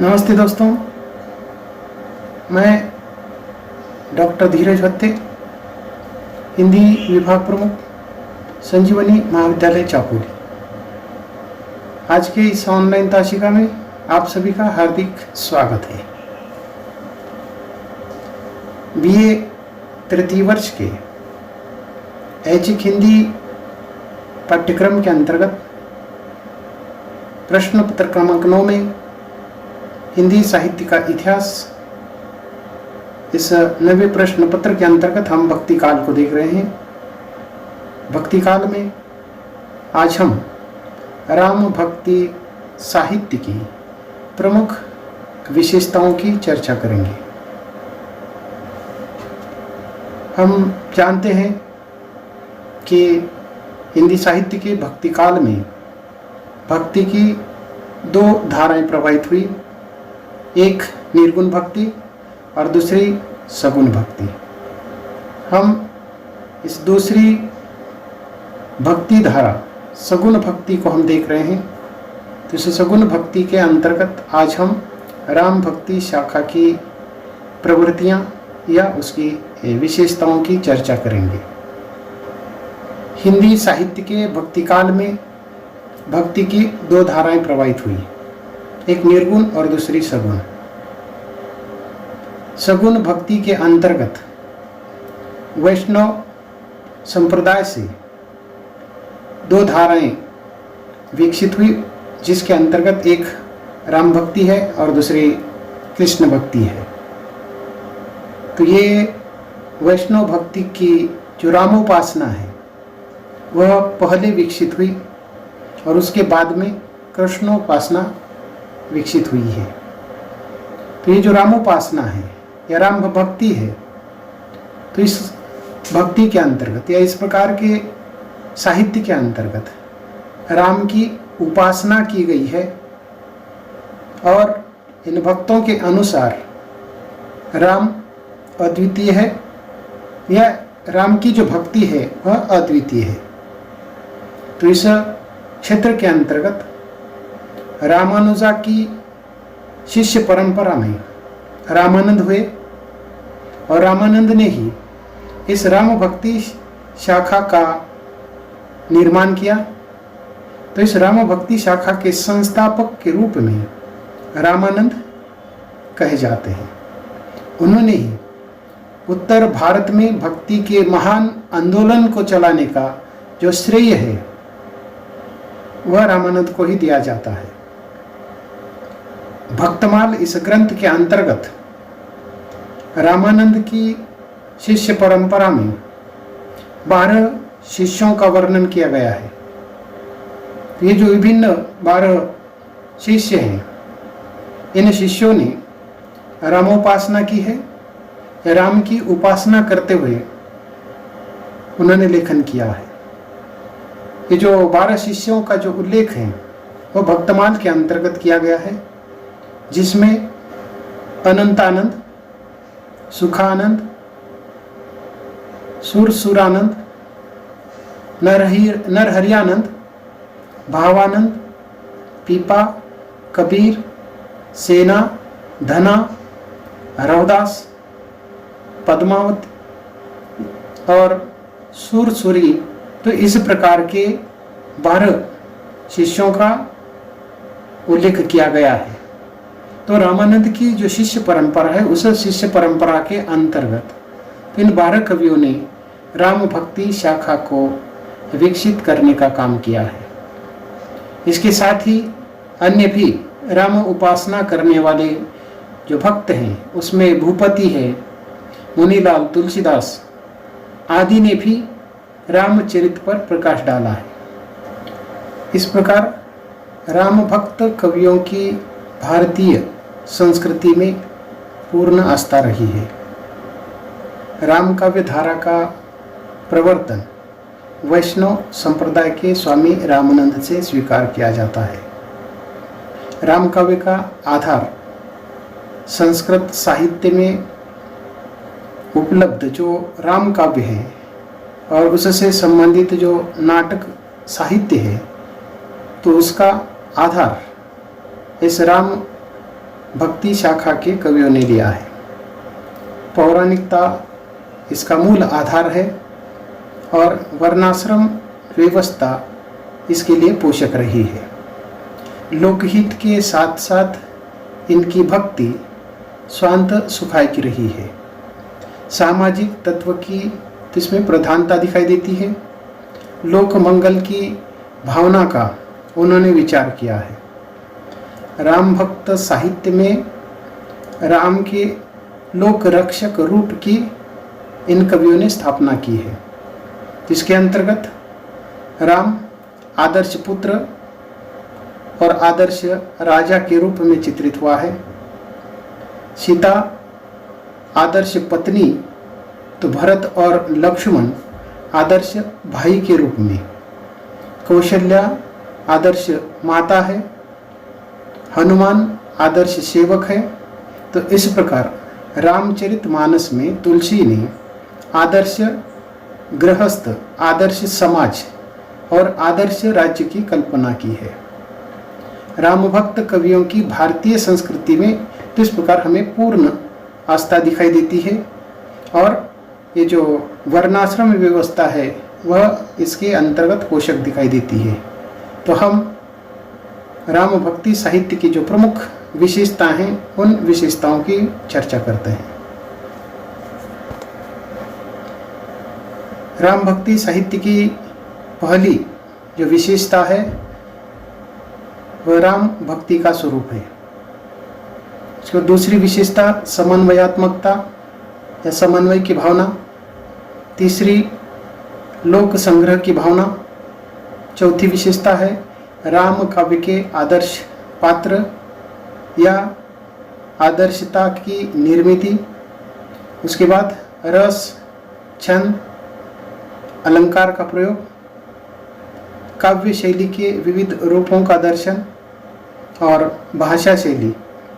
नमस्ते दोस्तों, मैं डॉक्टर धीरज भत्ते, हिंदी विभाग प्रमुख, संजीवनी महाविद्यालय चापोली। आज के इस ऑनलाइन ताशिका में आप सभी का हार्दिक स्वागत है। बीए तृतीय वर्ष के ऐच्छिक हिंदी पाठ्यक्रम के अंतर्गत प्रश्न पत्र क्रमांक 9 में हिंदी साहित्य का इतिहास, इस नवे प्रश्न पत्र के अंतर्गत हम भक्ति काल को देख रहे हैं। भक्ति काल में आज हम राम भक्ति साहित्य की प्रमुख विशेषताओं की चर्चा करेंगे। हम जानते हैं कि हिंदी साहित्य के भक्ति काल में भक्ति की दो धाराएं प्रवाहित हुई, एक निर्गुण भक्ति और दूसरी सगुण भक्ति। हम इस दूसरी भक्ति धारा सगुण भक्ति को हम देख रहे हैं। तो इस सगुण भक्ति के अंतर्गत आज हम राम भक्ति शाखा की प्रवृत्तियां या उसकी विशेषताओं की चर्चा करेंगे। हिंदी साहित्य के भक्ति काल में भक्ति की दो धाराएं प्रवाहित हुई, एक निर्गुण और दूसरी सगुण। सगुण भक्ति के अंतर्गत वैष्णव संप्रदाय से दो धाराएं विकसित हुई, जिसके अंतर्गत एक राम भक्ति है और दूसरी कृष्ण भक्ति है। तो ये वैष्णव भक्ति की जो रामोपासना है वह पहले विकसित हुई और उसके बाद में कृष्णोपासना विकसित हुई है। तो ये जो रामोपासना है या राम भक्ति है, तो इस भक्ति के अंतर्गत या इस प्रकार के साहित्य के अंतर्गत राम की उपासना की गई है और इन भक्तों के अनुसार राम अद्वितीय है या राम की जो भक्ति है वह अद्वितीय है। तो इस क्षेत्र के अंतर्गत रामानुजा की शिष्य परंपरा में रामानंद हुए और रामानंद ने ही इस राम भक्ति शाखा का निर्माण किया। तो इस राम भक्ति शाखा के संस्थापक के रूप में रामानंद कहे जाते हैं। उन्होंने ही उत्तर भारत में भक्ति के महान आंदोलन को चलाने का जो श्रेय है वह रामानंद को ही दिया जाता है। भक्तमाल इस ग्रंथ के अंतर्गत रामानंद की शिष्य परंपरा में 12 शिष्यों का वर्णन किया गया है। ये जो विभिन्न 12 शिष्य हैं, इन शिष्यों ने रामोपासना की है या राम की उपासना करते हुए उन्होंने लेखन किया है। ये जो 12 शिष्यों का जो उल्लेख है वह भक्तमाल के अंतर्गत किया गया है, जिसमें अनंतानंद, सुखानंद, सुरसुरानंद, नरहरियानंद, भावानंद, पीपा, कबीर, सेना, धना, रवदास, पद्मावत और सुरसुरी, तो इस प्रकार के 12 शिष्यों का उल्लेख किया गया है। तो रामानंद की जो शिष्य परंपरा है, उस शिष्य परंपरा के अंतर्गत इन 12 कवियों ने राम भक्ति शाखा को विकसित करने का काम किया है। इसके साथ ही अन्य भी राम उपासना करने वाले जो भक्त हैं, उसमें भूपति है, मुनीलाल, तुलसीदास आदि ने भी रामचरित पर प्रकाश डाला है। इस प्रकार राम भक्त कवियों की भारतीय संस्कृति में पूर्ण आस्था रही है। राम काव्य धारा का प्रवर्तन वैष्णव संप्रदाय के स्वामी रामानंद से स्वीकार किया जाता है। राम काव्य का आधार संस्कृत साहित्य में उपलब्ध जो राम काव्य है और उससे संबंधित जो नाटक साहित्य है, तो उसका आधार इस राम भक्ति शाखा के कवियों ने लिया है। पौराणिकता इसका मूल आधार है और वर्णाश्रम व्यवस्था इसके लिए पोषक रही है। लोकहित के साथ साथ इनकी भक्ति स्वांत सुखाय की रही है। सामाजिक तत्व की तो इसमें प्रधानता दिखाई देती है। लोक मंगल की भावना का उन्होंने विचार किया है। राम भक्त साहित्य में राम के लोक रक्षक रूप की इन कवियों ने स्थापना की है, जिसके अंतर्गत राम आदर्श पुत्र और आदर्श राजा के रूप में चित्रित हुआ है। सीता आदर्श पत्नी तो भरत और लक्ष्मण आदर्श भाई के रूप में, कौशल्या आदर्श माता है, हनुमान आदर्श सेवक है। तो इस प्रकार रामचरितमानस में तुलसी ने आदर्श गृहस्थ, आदर्श समाज और आदर्श राज्य की कल्पना की है। राम भक्त कवियों की भारतीय संस्कृति में तो इस प्रकार हमें पूर्ण आस्था दिखाई देती है और ये जो वर्णाश्रम व्यवस्था है वह इसके अंतर्गत पोषक दिखाई देती है। तो हम राम भक्ति साहित्य की जो प्रमुख विशेषताएं हैं उन विशेषताओं की चर्चा करते हैं। राम भक्ति साहित्य की पहली जो विशेषता है वह राम भक्ति का स्वरूप है। इसको दूसरी विशेषता समन्वयात्मकता या समन्वय की भावना, तीसरी लोक संग्रह की भावना, चौथी विशेषता है राम काव्य के आदर्श पात्र या आदर्शता की निर्मिति, उसके बाद रस, छंद, अलंकार का प्रयोग, काव्य शैली के विविध रूपों का दर्शन और भाषा शैली।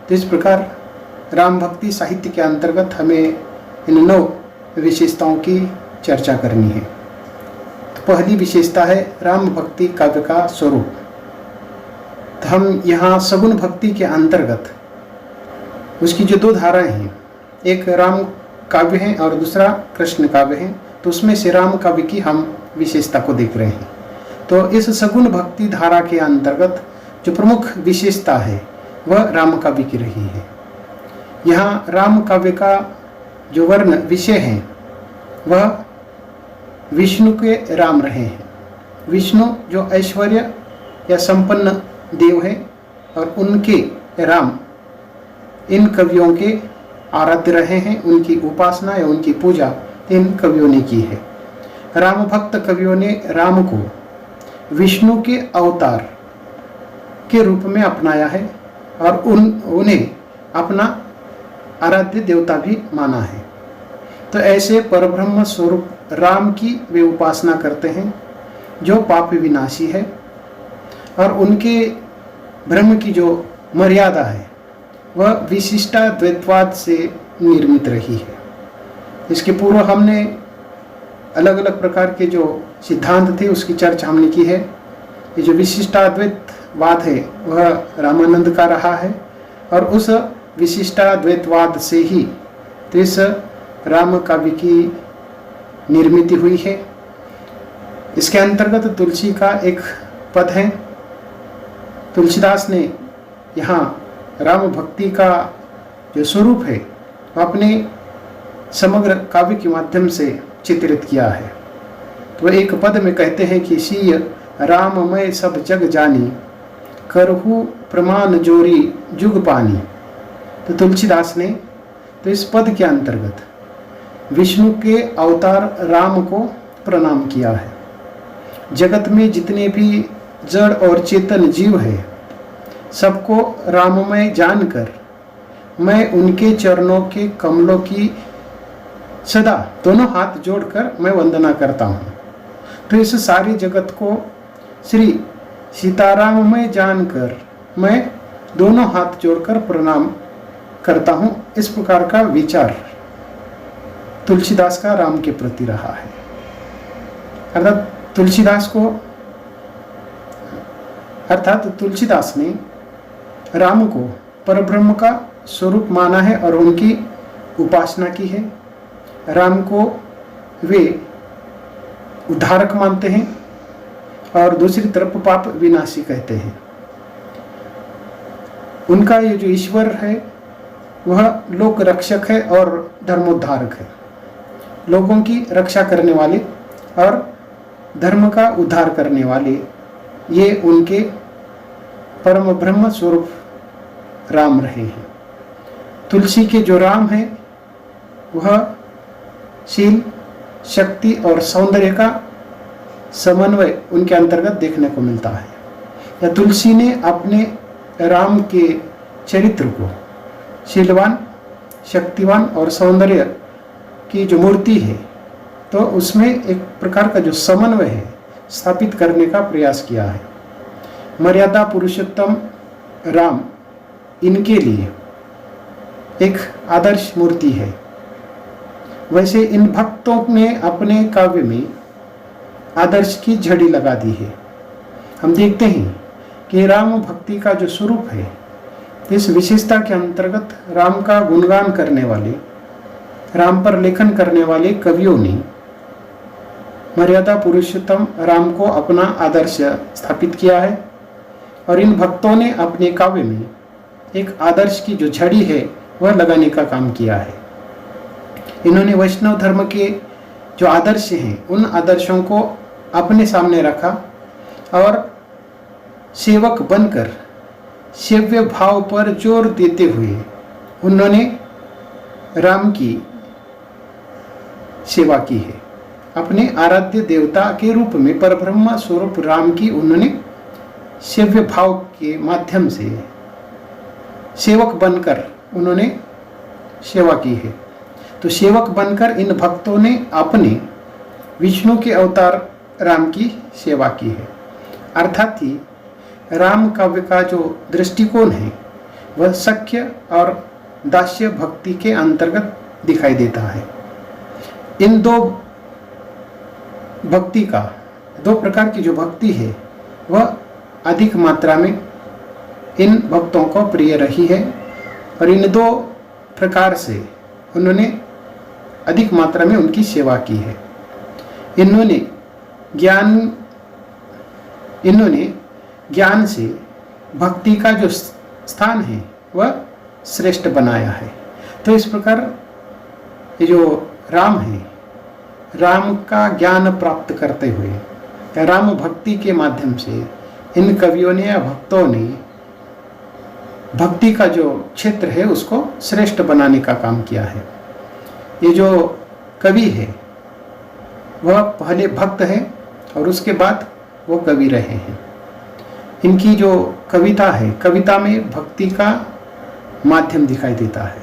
तो इस प्रकार राम भक्ति साहित्य के अंतर्गत हमें इन 9 विशेषताओं की चर्चा करनी है। तो पहली विशेषता है राम भक्ति काव्य का स्वरूप। तो हम यहाँ सगुण भक्ति के अंतर्गत उसकी जो 2 धाराएं हैं, एक राम काव्य है और दूसरा कृष्ण काव्य है, तो उसमें से राम काव्य की हम विशेषता को देख रहे हैं। तो इस सगुण भक्ति धारा के अंतर्गत जो प्रमुख विशेषता है वह राम काव्य की रही है। यहाँ राम काव्य का जो वर्ण विषय है वह विष्णु के राम रहे हैं। विष्णु जो ऐश्वर्य या संपन्न देव है और उनके राम इन कवियों के आराध्य रहे हैं। उनकी उपासना या उनकी पूजा इन कवियों ने की है। राम भक्त कवियों ने राम को विष्णु के अवतार के रूप में अपनाया है और उन्हें अपना आराध्य देवता भी माना है। तो ऐसे परब्रह्म स्वरूप राम की वे उपासना करते हैं जो पाप विनाशी है और उनके ब्रह्म की जो मर्यादा है वह विशिष्टाद्वैतवाद से निर्मित रही है। इसके पूर्व हमने अलग अलग प्रकार के जो सिद्धांत थे उसकी चर्चा हमने की है। ये जो विशिष्टाद्वैतवाद है वह रामानंद का रहा है और उस विशिष्टाद्वैतवाद से ही तो इस राम काव्य की निर्मित हुई है। इसके अंतर्गत तुलसी का एक पद है। तुलसीदास ने यहाँ राम भक्ति का जो स्वरूप है वह अपने समग्र काव्य के माध्यम से चित्रित किया है। तो एक पद में कहते हैं कि सीय राममय सब जग जानी, करहु प्रमाण जोरी जुग पानी। तो तुलसीदास ने तो इस पद के अंतर्गत विष्णु के अवतार राम को प्रणाम किया है। जगत में जितने भी जड़ और चेतन जीव है सबको राममय जानकर मैं उनके चरणों के कमलों की सदा दोनों हाथ जोड़कर मैं वंदना करता हूँ। तो इस सारी जगत को श्री सीताराममय जानकर मैं दोनों हाथ जोड़कर प्रणाम करता हूँ। इस प्रकार का विचार तुलसीदास का राम के प्रति रहा है। अर्थात तुलसीदास ने राम को परब्रह्म का स्वरूप माना है और उनकी उपासना की है। राम को वे उद्धारक मानते हैं और दूसरी तरफ पाप विनाशी कहते हैं। उनका ये जो ईश्वर है वह लोक रक्षक है और धर्मोद्धारक है, लोगों की रक्षा करने वाले और धर्म का उद्धार करने वाले, ये उनके परम ब्रह्म स्वरूप राम रहे हैं। तुलसी के जो राम है वह शील, शक्ति और सौंदर्य का समन्वय उनके अंतर्गत देखने को मिलता है। या तुलसी ने अपने राम के चरित्र को शीलवान, शक्तिवान और सौंदर्य की जो मूर्ति है तो उसमें एक प्रकार का जो समन्वय है स्थापित करने का प्रयास किया है। मर्यादा पुरुषोत्तम राम इनके लिए एक आदर्श मूर्ति है। वैसे इन भक्तों ने अपने काव्य में आदर्श की झड़ी लगा दी है। हम देखते हैं कि राम भक्ति का जो स्वरूप है, इस विशेषता के अंतर्गत राम का गुणगान करने वाले, राम पर लेखन करने वाले कवियों ने मर्यादा पुरुषोत्तम राम को अपना आदर्श स्थापित किया है और इन भक्तों ने अपने काव्य में एक आदर्श की जो झड़ी है वह लगाने का काम किया है। इन्होंने वैष्णव धर्म के जो आदर्श हैं उन आदर्शों को अपने सामने रखा और सेवक बनकर सेव्य भाव पर जोर देते हुए उन्होंने राम की सेवा की है। अपने आराध्य देवता के रूप में परब्रह्म स्वरूप राम की उन्होंने सेव्य भाव के माध्यम से सेवक बनकर उन्होंने सेवा की है। तो सेवक बनकर इन भक्तों ने अपने विष्णु के अवतार राम की सेवा की है। अर्थात ही राम काव्य का जो दृष्टिकोण है वह सख्य और दास्य भक्ति के अंतर्गत दिखाई देता है। इन दो भक्ति का, दो प्रकार की जो भक्ति है वह अधिक मात्रा में इन भक्तों को प्रिय रही है और इन दो प्रकार से उन्होंने अधिक मात्रा में उनकी सेवा की है। इन्होंने ज्ञान से भक्ति का जो स्थान है वह श्रेष्ठ बनाया है। तो इस प्रकार ये जो राम है, राम का ज्ञान प्राप्त करते हुए या राम भक्ति के माध्यम से इन कवियों ने या भक्तों ने भक्ति का जो क्षेत्र है उसको श्रेष्ठ बनाने का काम किया है। ये जो कवि है वह पहले भक्त है और उसके बाद वो कवि रहे हैं। इनकी जो कविता है, कविता में भक्ति का माध्यम दिखाई देता है।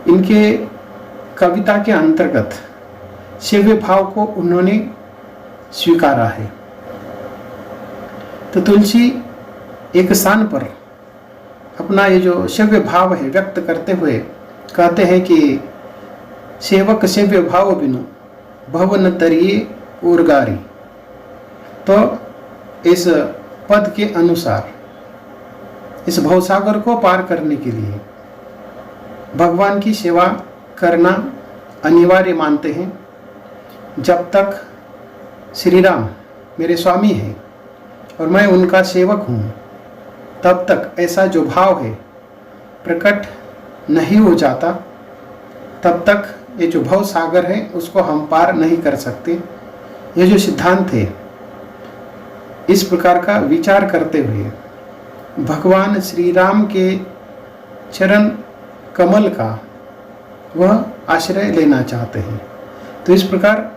इनके कविता के अंतर्गत सेव्य भाव को उन्होंने स्वीकारा है। तो तुलसी एक स्थान पर अपना ये जो सेव्य भाव है व्यक्त करते हुए कहते हैं कि सेवक सेव्य भाव बिनु भवन तरिए उर्गारी। तो इस पद के अनुसार इस भवसागर को पार करने के लिए भगवान की सेवा करना अनिवार्य मानते हैं। जब तक श्री राम मेरे स्वामी हैं और मैं उनका सेवक हूँ, तब तक ऐसा जो भाव है प्रकट नहीं हो जाता, तब तक ये जो भव सागर है उसको हम पार नहीं कर सकते। ये जो सिद्धांत है, इस प्रकार का विचार करते हुए भगवान श्री राम के चरण कमल का वह आश्रय लेना चाहते हैं। तो इस प्रकार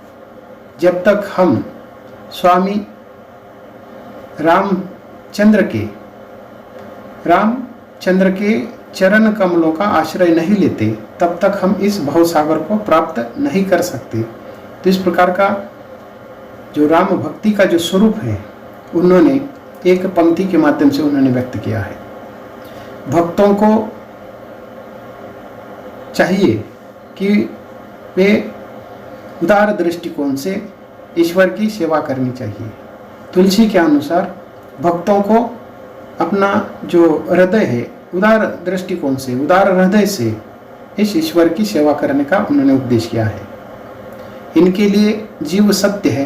जब तक हम स्वामी रामचंद्र के चरण कमलों का आश्रय नहीं लेते, तब तक हम इस भवसागर को प्राप्त नहीं कर सकते। तो इस प्रकार का जो राम भक्ति का जो स्वरूप है उन्होंने एक पंक्ति के माध्यम से उन्होंने व्यक्त किया है। भक्तों को चाहिए कि वे उदार दृष्टिकोण से ईश्वर की सेवा करनी चाहिए। तुलसी के अनुसार भक्तों को अपना जो हृदय है उदार दृष्टिकोण से, उदार हृदय से इस ईश्वर की सेवा करने का उन्होंने उपदेश किया है। इनके लिए जीव सत्य है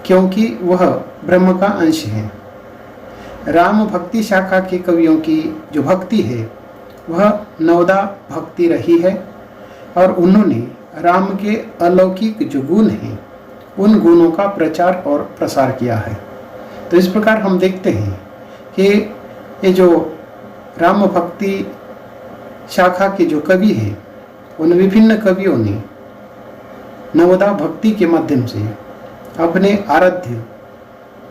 क्योंकि वह ब्रह्म का अंश है। राम भक्ति शाखा के कवियों की जो भक्ति है वह नवदा भक्ति रही है और उन्होंने राम के अलौकिक जो गुण हैं उन गुणों का प्रचार और प्रसार किया है। तो इस प्रकार हम देखते हैं कि ये जो राम भक्ति शाखा के जो कवि हैं उन विभिन्न कवियों ने नवदा भक्ति के माध्यम से अपने आराध्य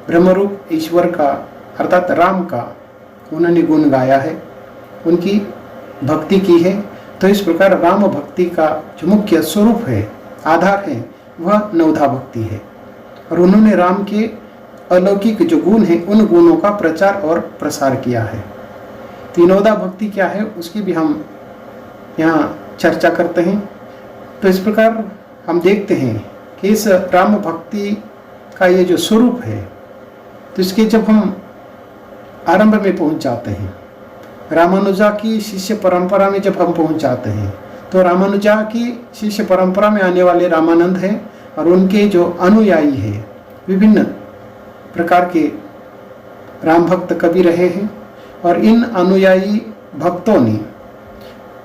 ब्रह्मरूप ईश्वर का अर्थात राम का उन्होंने गुण गाया है, उनकी भक्ति की है। तो इस प्रकार राम भक्ति का जो मुख्य स्वरूप है, आधार है, वह नवदा भक्ति है और उन्होंने राम के अलौकिक जो गुण हैं उन गुणों का प्रचार और प्रसार किया है। तो नवदा भक्ति क्या है उसकी भी हम यहाँ चर्चा करते हैं। तो इस प्रकार हम देखते हैं कि इस राम भक्ति का ये जो स्वरूप है, तो इसके जब हम आरंभ में पहुंच जाते हैं, रामानुजा की शिष्य परंपरा में जब हम पहुंच जाते हैं, तो रामानुजा की शिष्य परंपरा में आने वाले रामानंद हैं और उनके जो अनुयायी हैं विभिन्न प्रकार के राम भक्त कवि रहे हैं और इन अनुयायी भक्तों ने,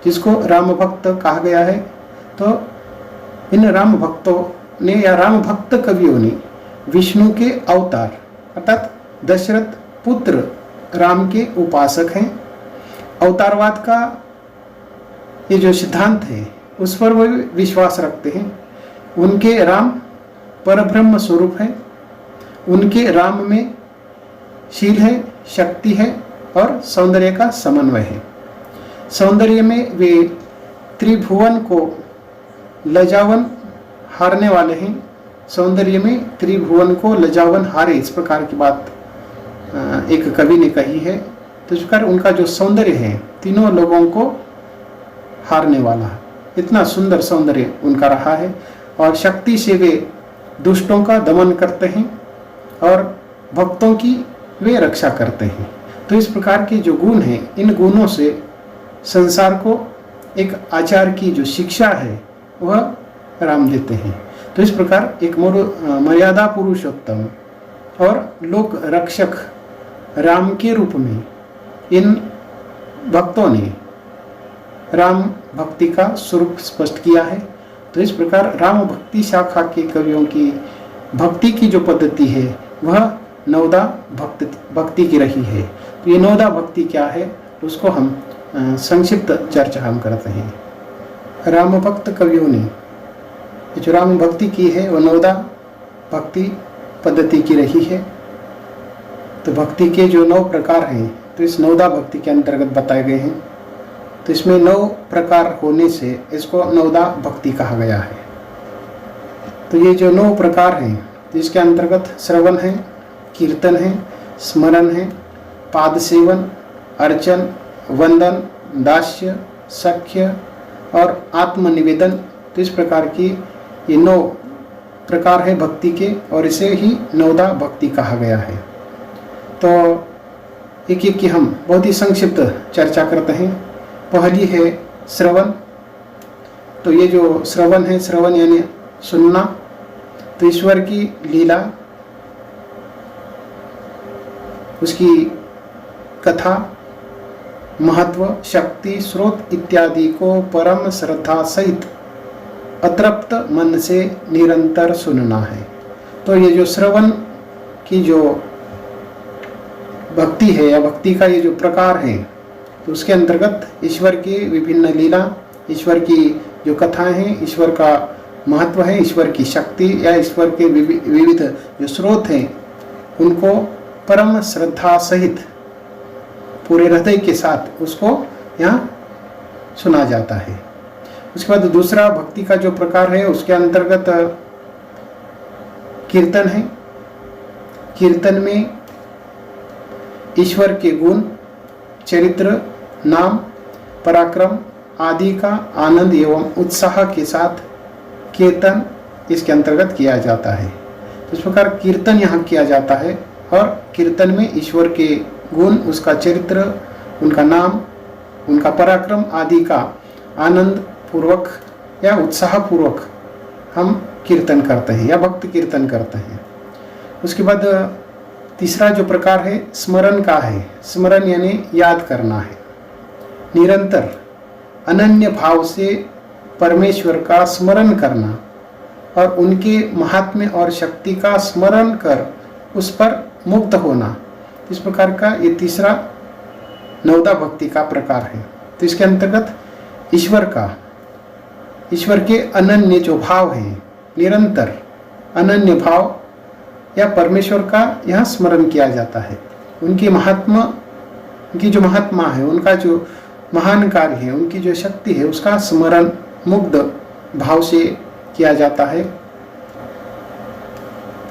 जिसको राम भक्त कहा गया है, तो इन राम भक्तों ने या राम भक्त कवियों ने विष्णु के अवतार अर्थात दशरथ पुत्र राम के उपासक हैं। अवतारवाद का ये जो सिद्धांत है उस पर वो विश्वास रखते हैं। उनके राम परब्रह्म स्वरूप है, उनके राम में शील है, शक्ति है और सौंदर्य का समन्वय है। सौंदर्य में वे त्रिभुवन को लजावन हारने वाले हैं, सौंदर्य में त्रिभुवन को लजावन हारे, इस प्रकार की बात एक कवि ने कही है। तो इस प्रकार उनका जो सौंदर्य है तीनों लोगों को हारने वाला है, इतना सुंदर सौंदर्य उनका रहा है और शक्ति से वे दुष्टों का दमन करते हैं और भक्तों की वे रक्षा करते हैं। तो इस प्रकार के जो गुण हैं, इन गुणों से संसार को एक आचार की जो शिक्षा है वह राम देते हैं। तो इस प्रकार एक मर्यादा पुरुषोत्तम और लोक रक्षक राम के रूप में इन भक्तों ने राम भक्ति का स्वरूप स्पष्ट किया है। तो इस प्रकार राम भक्ति शाखा के कवियों की भक्ति की जो पद्धति है वह नवदा भक्ति की रही है। तो ये नवदा भक्ति क्या है उसको हम संक्षिप्त चर्चा हम करते हैं। राम भक्त कवियों ने जो राम भक्ति की है वह नवदा भक्ति पद्धति की रही है। तो भक्ति के जो 9 प्रकार हैं तो इस नवदा भक्ति के अंतर्गत बताए गए हैं। तो इसमें 9 प्रकार होने से इसको नवदा भक्ति कहा गया है। तो ये जो 9 प्रकार हैं जिसके अंतर्गत श्रवण है, कीर्तन है, स्मरण है, पाद सेवन, अर्चन, वंदन, दास्य, सख्य और आत्मनिवेदन। तो इस प्रकार की ये 9 प्रकार है भक्ति के और इसे ही नवदा भक्ति कहा गया है। तो एक एक की हम बहुत ही संक्षिप्त चर्चा करते हैं। पहली है श्रवण। तो ये जो श्रवण है, श्रवण यानी सुनना, तो ईश्वर की लीला, उसकी कथा, महत्व, शक्ति, स्रोत इत्यादि को परम श्रद्धा सहित अतृप्त मन से निरंतर सुनना है। तो ये जो श्रवण की जो भक्ति है या भक्ति का ये जो प्रकार है तो उसके अंतर्गत ईश्वर की विभिन्न लीला, ईश्वर की जो कथाएं हैं, ईश्वर का महत्व है, ईश्वर की शक्ति या ईश्वर के विविध जो स्रोत हैं उनको परम श्रद्धा सहित पूरे हृदय के साथ उसको यहाँ सुना जाता है। उसके बाद दूसरा भक्ति का जो प्रकार है उसके अंतर्गत कीर्तन है। कीर्तन में ईश्वर के गुण, चरित्र, नाम, पराक्रम आदि का आनंद एवं उत्साह के साथ कीर्तन इसके अंतर्गत किया जाता है। इस प्रकार कीर्तन यहाँ किया जाता है और कीर्तन में ईश्वर के गुण, उसका चरित्र उनका नाम, उनका पराक्रम आदि का आनंद पूर्वक या उत्साह पूर्वक हम कीर्तन करते हैं या भक्त कीर्तन करते हैं। उसके बाद तीसरा जो प्रकार है स्मरण का है। स्मरण यानी याद करना है। निरंतर अनन्य भाव से परमेश्वर का स्मरण करना और उनके महात्म्य और शक्ति का स्मरण कर उस पर मुक्त होना, इस प्रकार का ये तीसरा नवदा भक्ति का प्रकार है। तो इसके अंतर्गत ईश्वर के अनन्य जो भाव है, निरंतर अनन्य भाव या परमेश्वर का यहाँ स्मरण किया जाता है। उनकी महात्मा, उनकी जो महात्मा है, उनका जो महान कार्य है, उनकी जो शक्ति है, उसका स्मरण मुग्ध भाव से किया जाता है।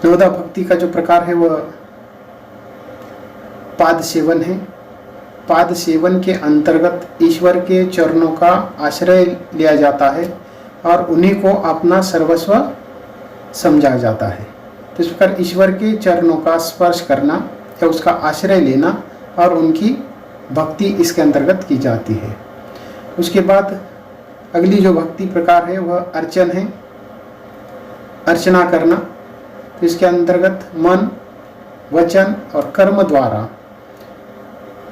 नवदा भक्ति का जो प्रकार है वह पाद सेवन है। पाद सेवन के अंतर्गत ईश्वर के चरणों का आश्रय लिया जाता है और उन्हीं को अपना सर्वस्व समझा जाता है। तो इस प्रकार ईश्वर के चरणों का स्पर्श करना या उसका आश्रय लेना और उनकी भक्ति इसके अंतर्गत की जाती है। उसके बाद अगली जो भक्ति प्रकार है वह अर्चन है, अर्चना करना। तो इसके अंतर्गत मन, वचन और कर्म द्वारा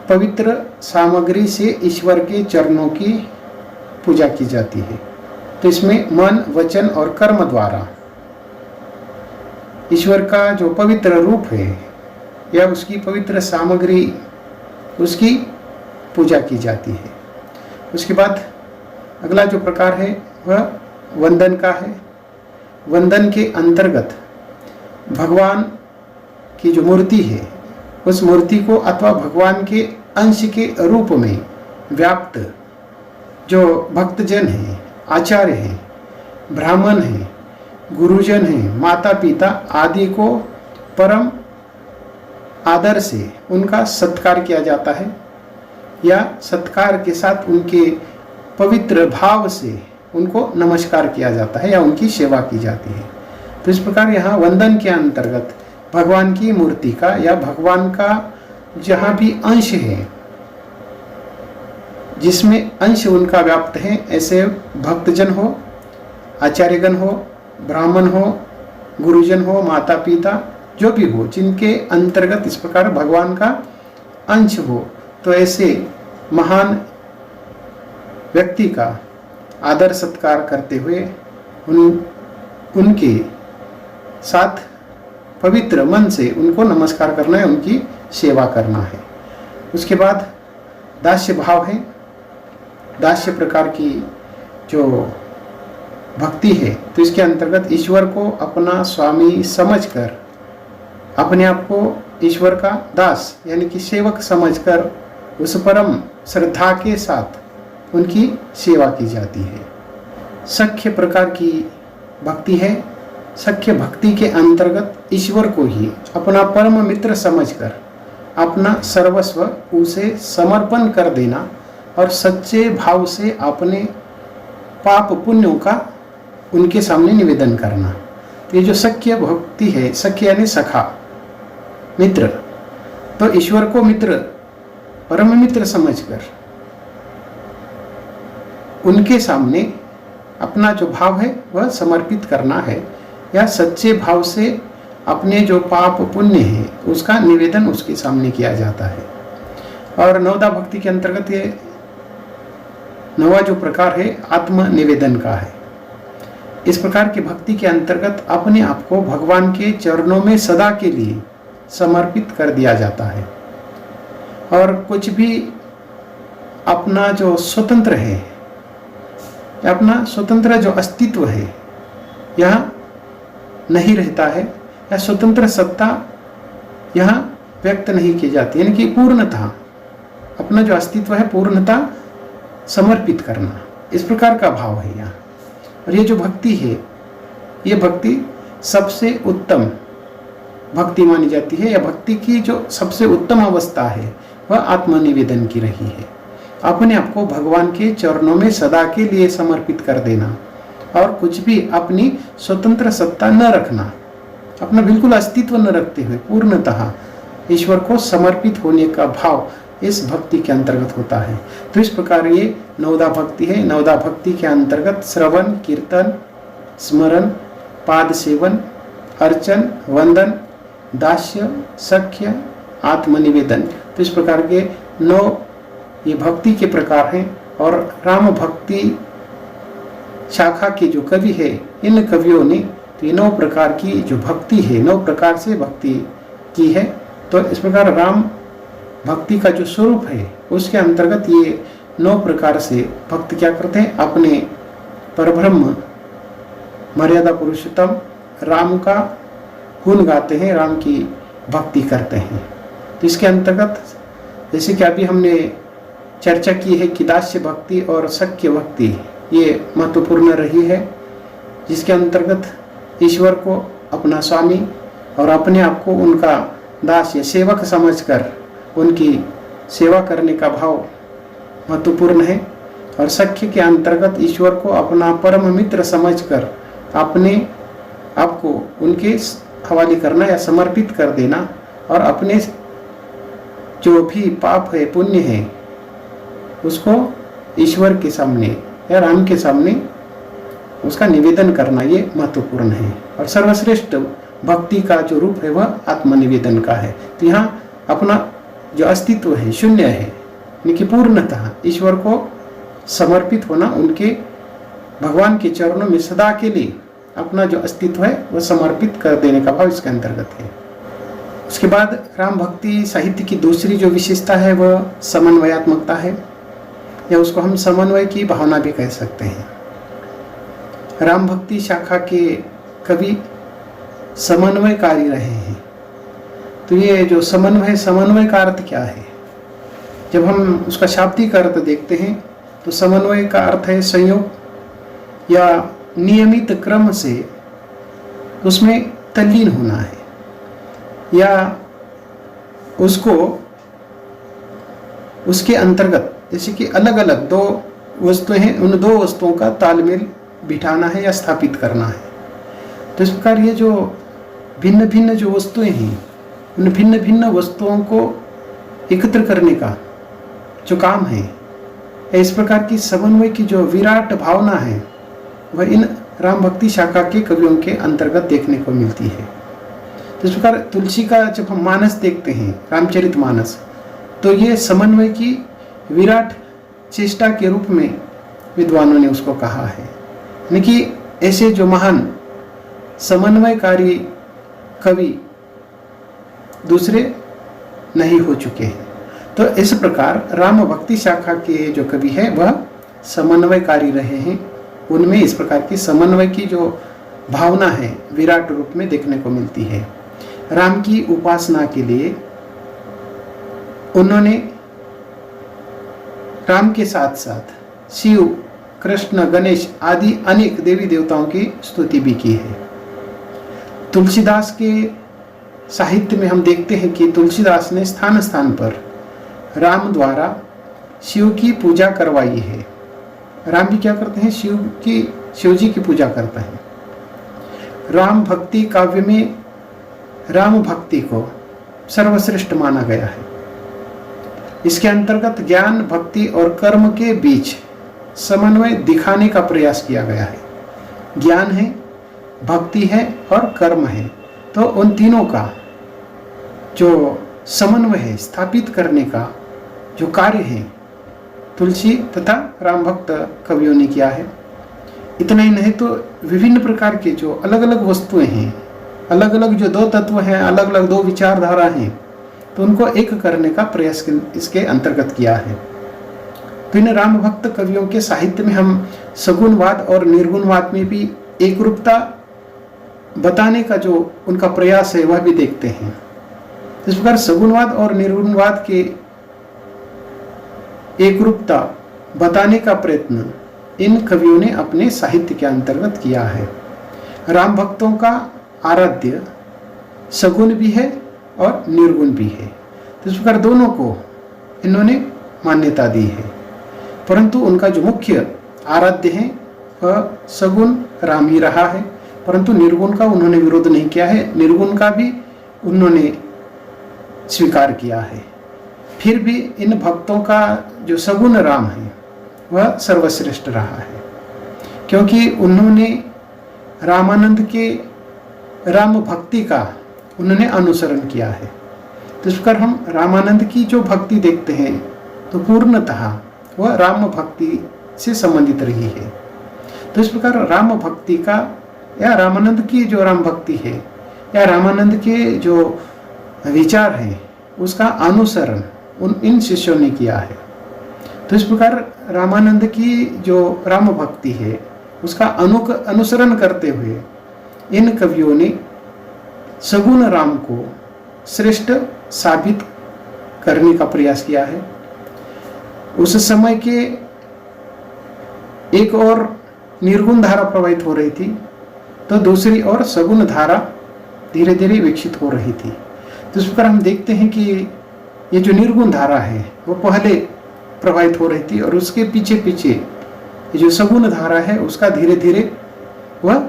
पवित्र सामग्री से ईश्वर के चरणों की पूजा की जाती है। तो इसमें मन, वचन और कर्म द्वारा ईश्वर का जो पवित्र रूप है या उसकी पवित्र सामग्री, उसकी पूजा की जाती है। उसके बाद अगला जो प्रकार है वह वंदन का है। वंदन के अंतर्गत भगवान की जो मूर्ति है, उस मूर्ति को अथवा भगवान के अंश के रूप में व्याप्त जो भक्तजन हैं, आचार्य हैं, ब्राह्मण हैं, गुरुजन हैं, माता पिता आदि को परम आदर से उनका सत्कार किया जाता है या सत्कार के साथ उनके पवित्र भाव से उनको नमस्कार किया जाता है या उनकी सेवा की जाती है। तो इस प्रकार यहाँ वंदन के अंतर्गत भगवान की मूर्ति का या भगवान का जहाँ भी अंश है, जिसमें अंश उनका व्याप्त है, ऐसे भक्तजन हो, आचार्यगण हो, ब्राह्मण हो, गुरुजन हो, माता पिता जो भी हो, जिनके अंतर्गत इस प्रकार भगवान का अंश हो, तो ऐसे महान व्यक्ति का आदर सत्कार करते हुए उनके साथ पवित्र मन से उनको नमस्कार करना है, उनकी सेवा करना है। उसके बाद दास्य भाव है। दास्य प्रकार की जो भक्ति है, तो इसके अंतर्गत ईश्वर को अपना स्वामी समझकर अपने आप को ईश्वर का दास यानी कि सेवक समझकर उस परम श्रद्धा के साथ उनकी सेवा की जाती है। सख्य प्रकार की भक्ति है। सख्य भक्ति के अंतर्गत ईश्वर को ही अपना परम मित्र समझकर अपना सर्वस्व उसे समर्पण कर देना और सच्चे भाव से अपने पाप पुण्यों का उनके सामने निवेदन करना। ये जो सख्य भक्ति है, सख्य यानी सखा, मित्र, तो ईश्वर को मित्र, परम मित्र समझकर उनके सामने अपना जो भाव है वह समर्पित करना है या सच्चे भाव से अपने जो पाप पुण्य है उसका निवेदन उसके सामने किया जाता है। और नवदा भक्ति के अंतर्गत ये नवा जो प्रकार है आत्म निवेदन का है। इस प्रकार की भक्ति के अंतर्गत अपने आप को भगवान के चरणों में सदा के लिए समर्पित कर दिया जाता है और कुछ भी अपना जो स्वतंत्र है, अपना स्वतंत्र जो अस्तित्व है यहाँ नहीं रहता है या स्वतंत्र सत्ता यहाँ व्यक्त नहीं की जाती, यानी कि पूर्णतः अपना जो अस्तित्व है पूर्णता समर्पित करना, इस प्रकार का भाव है यहाँ। और ये जो भक्ति है, ये भक्ति सबसे उत्तम भक्ति मानी जाती है या भक्ति की जो सबसे उत्तम अवस्था है वह आत्मनिवेदन की रही है। अपने आप को भगवान के चरणों में सदा के लिए समर्पित कर देना और कुछ भी अपनी स्वतंत्र सत्ता न रखना, अपना बिल्कुल अस्तित्व न रखते हुए पूर्णतः ईश्वर को समर्पित होने का भाव इस भक्ति के अंतर्गत होता है। तो इस प्रकार ये नवदा भक्ति है। नवदा भक्ति के अंतर्गत श्रवण, कीर्तन, स्मरण, पाद सेवन, अर्चन, वंदन, दास्य, सख्य, आत्मनिवेदन, तो इस प्रकार के 9 ये भक्ति के प्रकार हैं। और राम भक्ति शाखा के जो कवि है, इन कवियों ने तो ये 9 प्रकार की जो भक्ति है, 9 प्रकार से भक्ति की है। तो इस प्रकार राम भक्ति का जो स्वरूप है उसके अंतर्गत ये 9 प्रकार से भक्त क्या करते हैं, अपने परब्रह्म मर्यादा पुरुषोत्तम राम का गुण गाते हैं, राम की भक्ति करते हैं। तो इसके अंतर्गत जैसे कि अभी हमने चर्चा की है कि दास्य भक्ति और सख्य भक्ति ये महत्वपूर्ण रही है, जिसके अंतर्गत ईश्वर को अपना स्वामी और अपने आप को उनका दास या सेवक समझकर उनकी सेवा करने का भाव महत्वपूर्ण है। और सख्य के अंतर्गत ईश्वर को अपना परम मित्र समझकर अपने आप को उनके हवाले करना या समर्पित कर देना, और अपने जो भी पाप है, पुण्य है, उसको ईश्वर के सामने या राम के सामने उसका निवेदन करना, ये महत्वपूर्ण है। और सर्वश्रेष्ठ भक्ति का जो रूप है वह आत्मनिवेदन का है। तो यहाँ अपना जो अस्तित्व है शून्य है, यानी कि पूर्णतः ईश्वर को समर्पित होना, उनके भगवान के चरणों में सदा के लिए अपना जो अस्तित्व है वह समर्पित कर देने का भाव इसके अंतर्गत है। उसके बाद राम भक्ति साहित्य की दूसरी जो विशेषता है वह समन्वयात्मकता है, या उसको हम समन्वय की भावना भी कह सकते हैं। राम भक्ति शाखा के कवि समन्वयकारी रहे हैं। तो ये जो समन्वय का अर्थ क्या है, जब हम उसका शाब्दिक अर्थ देखते हैं तो समन्वय का अर्थ है संयोग या नियमित क्रम से उसमें तल्लीन होना है, या उसको उसके अंतर्गत जैसे कि अलग अलग 2 वस्तुएं हैं, उन 2 वस्तुओं का तालमेल बिठाना है या स्थापित करना है। तो इस प्रकार ये जो भिन्न भिन्न जो वस्तुएं हैं, उन भिन्न भिन्न वस्तुओं को एकत्र करने का जो काम है, इस प्रकार की समन्वय की जो विराट भावना है वह इन राम भक्ति शाखा के कवियों के अंतर्गत देखने को मिलती है। तो इस प्रकार तुलसी का जब हम मानस देखते हैं, रामचरितमानस, तो ये समन्वय की विराट चेष्टा के रूप में विद्वानों ने उसको कहा है। यानी कि ऐसे जो महान समन्वयकारी कवि दूसरे नहीं हो चुके हैं। तो इस प्रकार राम भक्ति शाखा के जो कवि है वह समन्वयकारी रहे हैं। उनमें इस प्रकार की समन्वय की जो भावना है विराट रूप में देखने को मिलती है। राम की उपासना के लिए उन्होंने राम के साथ साथ शिव, कृष्ण, गणेश आदि अनेक देवी देवताओं की स्तुति भी की है। तुलसीदास के साहित्य में हम देखते हैं कि तुलसीदास ने स्थान स्थान पर राम द्वारा शिव की पूजा करवाई है। राम भी क्या करते हैं, शिव जी की पूजा करते हैं। राम भक्ति काव्य में राम भक्ति को सर्वश्रेष्ठ माना गया है। इसके अंतर्गत ज्ञान, भक्ति और कर्म के बीच समन्वय दिखाने का प्रयास किया गया है। ज्ञान है, भक्ति है और कर्म है, तो उन तीनों का जो समन्वय है स्थापित करने का जो कार्य है तुलसी तथा राम भक्त कवियों ने किया है। इतना ही नहीं तो विभिन्न प्रकार के जो अलग अलग वस्तुएं हैं, अलग अलग जो 2 तत्व हैं, अलग अलग 2 विचारधारा हैं, तो उनको एक करने का प्रयास इसके अंतर्गत किया है। तो इन राम भक्त कवियों के साहित्य में हम सगुणवाद और निर्गुणवाद में भी एकरूपता बताने का जो उनका प्रयास है वह भी देखते हैं। इस प्रकार सगुणवाद और निर्गुणवाद के एकरूपता बताने का प्रयत्न इन कवियों ने अपने साहित्य के अंतर्गत किया है। राम भक्तों का आराध्य सगुण भी है और निर्गुण भी है। तो इस प्रकार दोनों को इन्होंने मान्यता दी है, परंतु उनका जो मुख्य आराध्य है वह सगुण राम ही रहा है, परंतु निर्गुण का उन्होंने विरोध नहीं किया है, निर्गुण का भी उन्होंने स्वीकार किया है। फिर भी इन भक्तों का जो सगुण राम है वह सर्वश्रेष्ठ रहा है, क्योंकि उन्होंने रामानंद के राम भक्ति का उन्होंने अनुसरण किया है। तो इस प्रकार हम रामानंद की जो भक्ति देखते हैं तो पूर्णतः वह राम भक्ति से संबंधित रही है। तो इस प्रकार राम भक्ति का या रामानंद की जो राम भक्ति है या रामानंद के जो विचार है उसका अनुसरण इन शिष्यों ने किया है। तो इस प्रकार रामानंद की जो राम भक्ति है उसका अनुसरण करते हुए इन कवियों ने सगुण राम को श्रेष्ठ साबित करने का प्रयास किया है। उस समय के एक और निर्गुण धारा प्रवाहित हो रही थी तो दूसरी ओर सगुण धारा धीरे धीरे विकसित हो रही थी। तो इस प्रकार हम देखते हैं कि ये जो निर्गुण धारा है वो पहले प्रवाहित हो रही थी और उसके पीछे पीछे ये जो सगुण धारा है उसका धीरे धीरे वह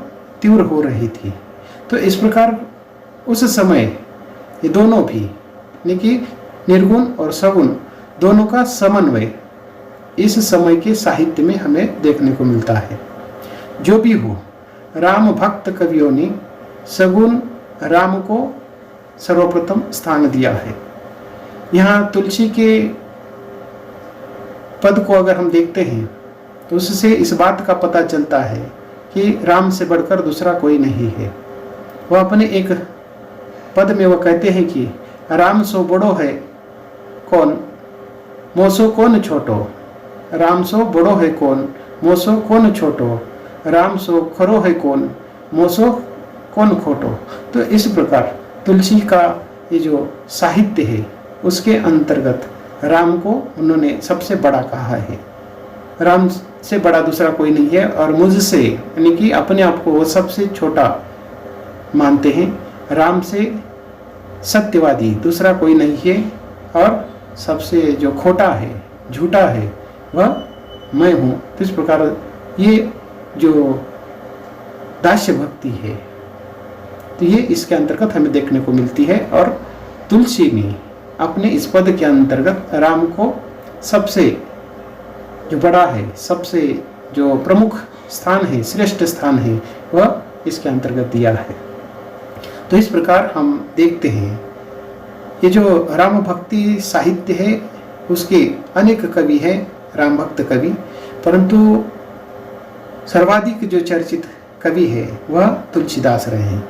तीव्र हो रही थी। तो इस प्रकार उस समय ये दोनों भी यानी कि निर्गुण और सगुण दोनों का समन्वय इस समय के साहित्य में हमें देखने को मिलता है। जो भी हो, राम भक्त कवियों ने सगुण राम को सर्वप्रथम स्थान दिया है। यहाँ तुलसी के पद को अगर हम देखते हैं तो उससे इस बात का पता चलता है कि राम से बढ़कर दूसरा कोई नहीं है। वह अपने एक पद में वह कहते हैं कि राम सो बड़ो है कौन मोसो कौन छोटो, राम सो बड़ो है कौन मोसो कौन छोटो, राम सो खरो है कौन मोसो कौन खोटो। तो इस प्रकार तुलसी का ये जो साहित्य है उसके अंतर्गत राम को उन्होंने सबसे बड़ा कहा है। राम से बड़ा दूसरा कोई नहीं है और मुझसे यानी कि अपने आप को वो सबसे छोटा मानते हैं। राम से सत्यवादी दूसरा कोई नहीं है और सबसे जो खोटा है झूठा है वह मैं हूँ। तो इस प्रकार ये जो दास्य भक्ति है तो ये इसके अंतर्गत हमें देखने को मिलती है। और तुलसी ने अपने इस पद के अंतर्गत राम को सबसे जो बड़ा है, सबसे जो प्रमुख स्थान है, श्रेष्ठ स्थान है, वह इसके अंतर्गत दिया है। तो इस प्रकार हम देखते हैं ये जो राम भक्ति साहित्य है उसके अनेक कवि हैं, राम भक्त कवि, परंतु सर्वाधिक जो चर्चित कवि है वह तुलसीदास रहे हैं।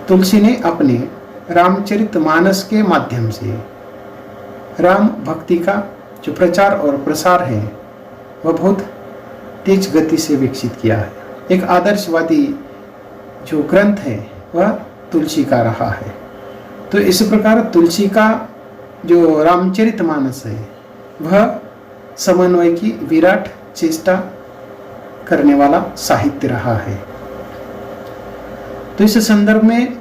तुलसी ने अपने रामचरितमानस के माध्यम से राम भक्ति का जो प्रचार और प्रसार है वह बहुत तेज गति से विकसित किया है। एक आदर्शवादी जो ग्रंथ है वह तुलसी का रहा है। तो इस प्रकार तुलसी का जो रामचरितमानस है वह समन्वय की विराट चेष्टा करने वाला साहित्य रहा है। तो इस संदर्भ में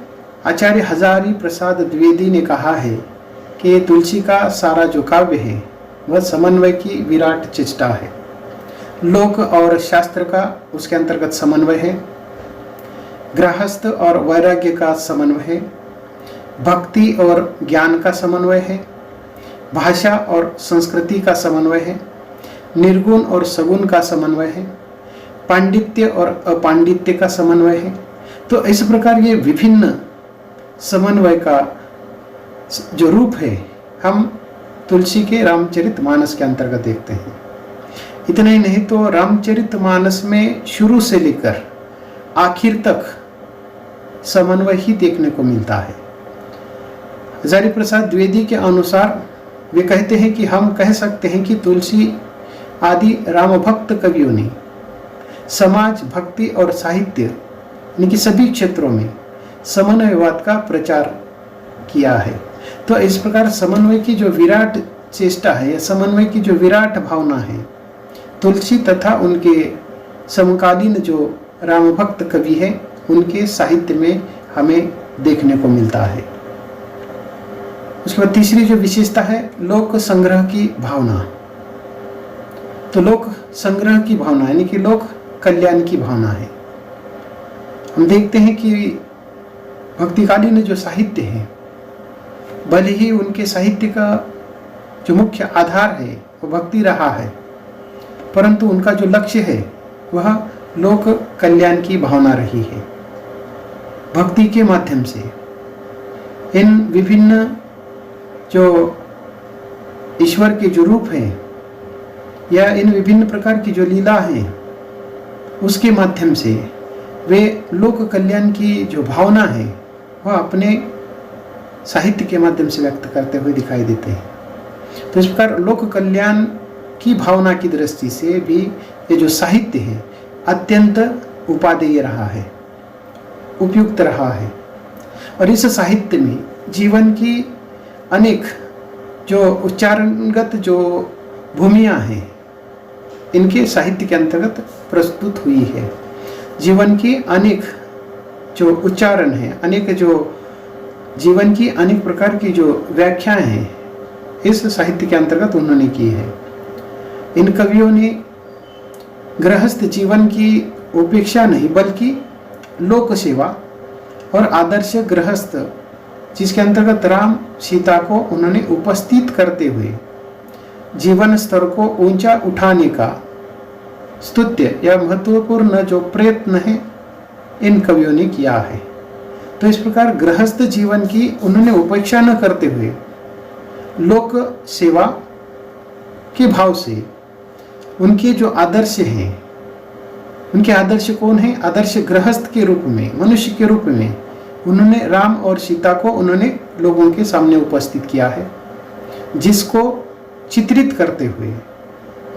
आचार्य हजारी प्रसाद द्विवेदी ने कहा है कि तुलसी का सारा जो काव्य है वह समन्वय की विराट चेष्टा है। लोक और शास्त्र का उसके अंतर्गत समन्वय है, गृहस्थ और वैराग्य का समन्वय है, भक्ति और ज्ञान का समन्वय है, भाषा और संस्कृति का समन्वय है, निर्गुण और सगुण का समन्वय है, पांडित्य और अपांडित्य का समन्वय है। तो इस प्रकार ये विभिन्न समन्वय का जो रूप है हम तुलसी के रामचरितमानस के अंतर्गत देखते हैं। इतना ही नहीं तो रामचरितमानस में शुरू से लेकर आखिर तक समन्वय ही देखने को मिलता है। हजारी प्रसाद द्विवेदी के अनुसार वे कहते हैं कि हम कह सकते हैं कि तुलसी आदि राम भक्त कवियों ने समाज, भक्ति और साहित्य यानी कि सभी क्षेत्रों में समन्वयवाद का प्रचार किया है। तो इस प्रकार समन्वय की जो विराट चेष्टा है या समन्वय की जो विराट भावना है तुलसी तथा उनके समकालीन जो राम भक्त कवि हैं उनके साहित्य में हमें देखने को मिलता है। उसके बाद तीसरी जो विशेषता है लोक संग्रह की भावना। तो लोक संग्रह की भावना यानी कि लोक कल्याण की भावना है। हम देखते हैं कि भक्तिकालीन जो साहित्य है भले ही उनके साहित्य का जो मुख्य आधार है वो भक्ति रहा है, परंतु उनका जो लक्ष्य है वह लोक कल्याण की भावना रही है। भक्ति के माध्यम से इन विभिन्न जो ईश्वर के जो रूप हैं या इन विभिन्न प्रकार की जो लीला हैं, उसके माध्यम से वे लोक कल्याण की जो भावना है वह अपने साहित्य के माध्यम से व्यक्त करते हुए दिखाई देते हैं। तो इस प्रकार लोक कल्याण की भावना की दृष्टि से भी ये जो साहित्य है अत्यंत उपादेय रहा है, उपयुक्त रहा है। और इस साहित्य में जीवन की अनेक जो उच्चारणगत जो भूमियाँ हैं इनके साहित्य के अंतर्गत प्रस्तुत हुई है। जीवन की अनेक जो उच्चारण हैं, अनेक जो जीवन की अनेक प्रकार की जो व्याख्याएं हैं इस साहित्य के अंतर्गत उन्होंने की है। इन कवियों ने गृहस्थ जीवन की उपेक्षा नहीं बल्कि लोक सेवा और आदर्श गृहस्थ जिसके अंतर्गत राम सीता को उन्होंने उपस्थित करते हुए जीवन स्तर को ऊंचा उठाने का स्तुत्य या महत्वपूर्ण जो प्रयत्न है इन कवियों ने किया है। तो इस प्रकार गृहस्थ जीवन की उन्होंने उपेक्षा न करते हुए लोक सेवा के भाव से उनके जो आदर्श हैं, उनके आदर्श कौन है? आदर्श गृहस्थ के रूप में, मनुष्य के रूप में उन्होंने राम और सीता को उन्होंने लोगों के सामने उपस्थित किया है, जिसको चित्रित करते हुए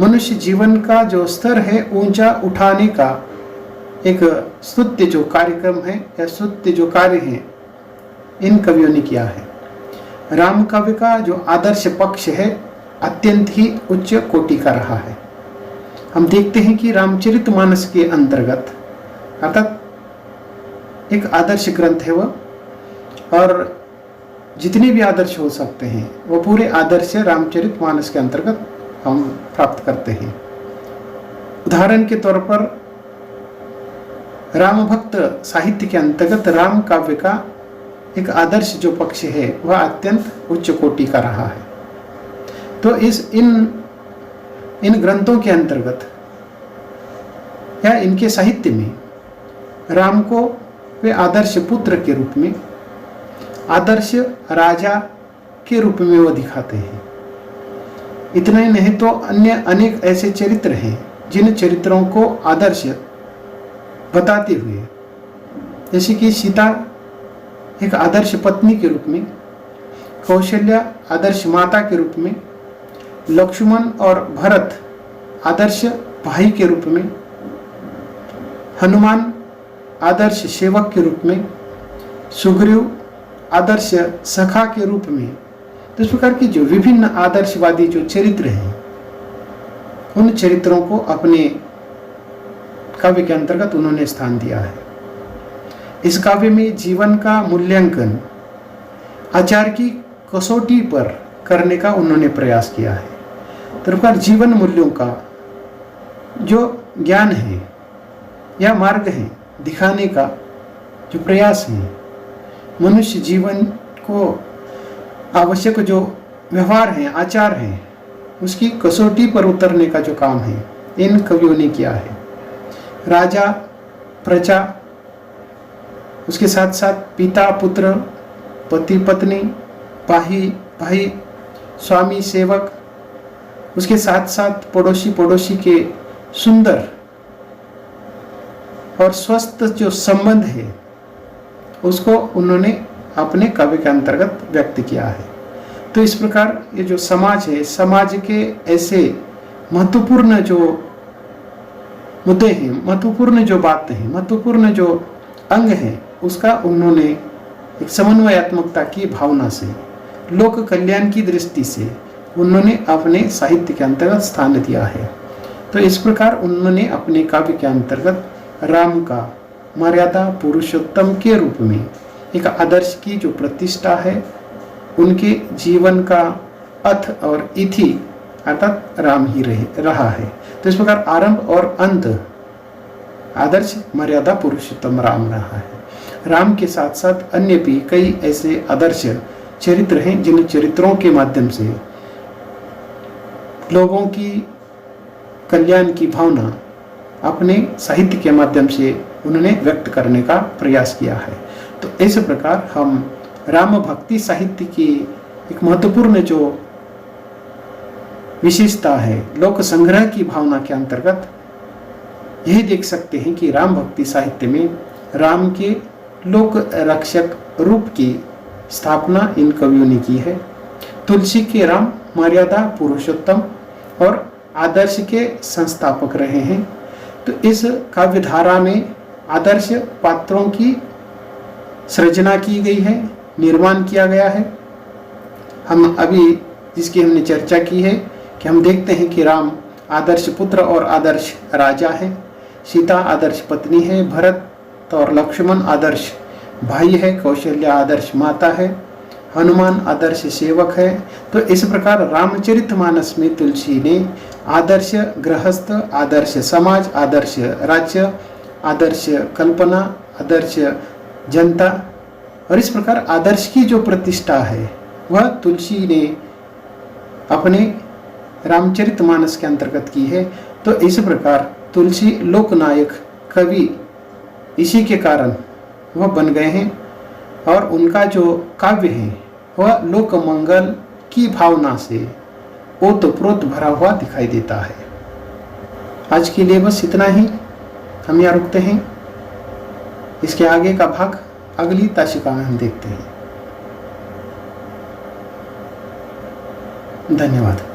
मनुष्य जीवन का जो स्तर है ऊंचा उठाने का एक स्तुत्य जो कार्यक्रम है या स्तुत्य जो कार्य है इन कवियों ने किया है। राम काव्य का जो आदर्श पक्ष है अत्यंत ही उच्च कोटि का रहा है। हम देखते हैं कि रामचरितमानस के अंतर्गत अर्थात एक आदर्श ग्रंथ है वह, और जितने भी आदर्श हो सकते हैं वो पूरे आदर्श रामचरितमानस के अंतर्गत हम प्राप्त करते हैं। उदाहरण के तौर पर राम भक्त साहित्य के अंतर्गत राम काव्य का एक आदर्श जो पक्ष है वह अत्यंत उच्च कोटि का रहा है। तो इन ग्रंथों के अंतर्गत या इनके साहित्य में राम को वे आदर्श पुत्र के रूप में, आदर्श राजा के रूप में वो दिखाते हैं। इतना ही नहीं तो अन्य अनेक ऐसे चरित्र हैं जिन चरित्रों को आदर्श बताते हुए, जैसे कि सीता एक आदर्श पत्नी के रूप में, कौशल्या आदर्श माता के रूप में, लक्ष्मण और भरत आदर्श भाई के रूप में, हनुमान आदर्श सेवक के रूप में, सुग्रीव आदर्श सखा के रूप में। तो इस प्रकार की जो विभिन्न आदर्शवादी जो चरित्र हैं उन चरित्रों को अपने काव्य के अंतर्गत उन्होंने स्थान दिया है। इस काव्य में जीवन का मूल्यांकन आचार की कसौटी पर करने का उन्होंने प्रयास किया है। तो प्रकार जीवन मूल्यों का जो ज्ञान है या मार्ग है दिखाने का जो प्रयास है, मनुष्य जीवन को आवश्यक जो व्यवहार है, आचार है, उसकी कसौटी पर उतरने का जो काम है इन कवियों ने किया है। राजा प्रजा, उसके साथ साथ पिता पुत्र, पति पत्नी, भाई स्वामी सेवक, उसके साथ साथ पड़ोसी के सुंदर और स्वस्थ जो संबंध है उसको उन्होंने अपने काव्य के अंतर्गत व्यक्त किया है। तो इस प्रकार ये जो समाज है, समाज के ऐसे महत्वपूर्ण जो मुद्दे हैं, महत्वपूर्ण जो बातें हैं, महत्वपूर्ण जो अंग हैं, उसका उन्होंने एक समन्वयात्मकता की भावना से, लोक कल्याण की दृष्टि से उन्होंने अपने साहित्य के अंतर्गत स्थान दिया है। तो इस प्रकार उन्होंने अपने काव्य के अंतर्गत राम का मर्यादा पुरुषोत्तम के रूप में एक आदर्श की जो प्रतिष्ठा है, उनके जीवन का अर्थ और इति अर्थात राम ही रहा है। तो इस प्रकार आरंभ और अंत आदर्श मर्यादा पुरुषोत्तम राम रहा है। राम के साथ साथ अन्य भी कई ऐसे आदर्श चरित्र हैं जिन चरित्रों के माध्यम से लोगों की कल्याण की भावना अपने साहित्य के माध्यम से उन्होंने व्यक्त करने का प्रयास किया है। तो इस प्रकार हम राम भक्ति साहित्य की एक महत्वपूर्ण जो विशेषता है लोक संग्रह की भावना के अंतर्गत यही देख सकते हैं कि राम भक्ति साहित्य में राम के लोक रक्षक रूप की स्थापना इन कवियों ने की है। तुलसी के राम मर्यादा पुरुषोत्तम और आदर्श के संस्थापक रहे हैं। तो इस काव्य धारा में आदर्श पात्रों की सृजना की गई है, निर्माण किया गया है। हम अभी जिसकी हमने चर्चा की है कि हम देखते हैं कि राम आदर्श पुत्र और आदर्श राजा है, सीता आदर्श पत्नी है, भरत और लक्ष्मण आदर्श भाई है, कौशल्या आदर्श माता है, हनुमान आदर्श सेवक है। तो इस प्रकार रामचरितमानस में तुलसी ने आदर्श गृहस्थ, आदर्श समाज, आदर्श राज्य, आदर्श कल्पना, आदर्श जनता और इस प्रकार आदर्श की जो प्रतिष्ठा है वह तुलसी ने अपने रामचरितमानस के अंतर्गत की है। तो इस प्रकार तुलसी लोकनायक कवि इसी के कारण वह बन गए हैं और उनका जो काव्य है वह लोक मंगल की भावना से ओतप्रोत भरा हुआ दिखाई देता है। आज के लिए बस इतना ही, हम यहाँ रुकते हैं। इसके आगे का भाग अगली ताशिका में हम देखते हैं। धन्यवाद।